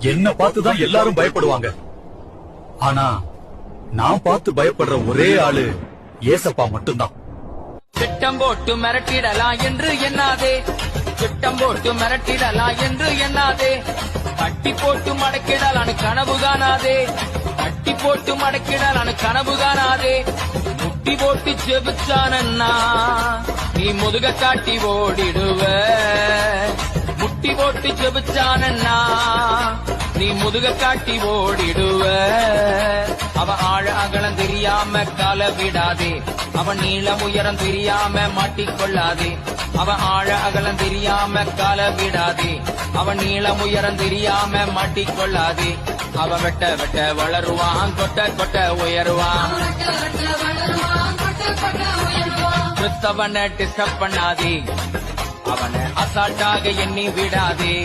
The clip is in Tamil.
என்ன பார்த்துதான் எல்லாரும் பயப்படுவாங்க. ஆனா நான் பார்த்து பயப்படுற ஒரே ஆளு ஏசப்பா மட்டும்தான். திட்டம் போட்டு மிரட்டிடலாம் என்று எண்ணாதே, திட்டம் போட்டு மிரட்டிடலாம் என்று எண்ணாதே, கட்டி போட்டு மடக்கிடலான்னு கனவு காணாதே, கட்டி போட்டு மடக்கிடலான்னு கனவு காணாதே. முட்டி போட்டு செபிச்சானன்னா நீ முதுக காட்டி ஓடிடுவ, முட்டி போட்டு செபிச்சானன்னா நீ முதுக காட்டி ஓடிடுவ. அவ ஆழ அகலம் தெரியாம கால விடாதே, அவன் நீளம் உயரம் தெரியாம மாட்டிக்கொள்ளாதே. அவ ஆழ அகலம் தெரியாம கால விடாதே, அவன் நீளம் உயரம் தெரியாம மாட்டிக்கொள்ளாதே. அவ வெட்ட வெட்ட வளருவான், கொட்ட கொட்ட உயருவான். கிறிஸ்தவனை டிஸ்டர்ப் பண்ணாதே, அவனை அசால்ட்டாக எண்ணி விடாதே.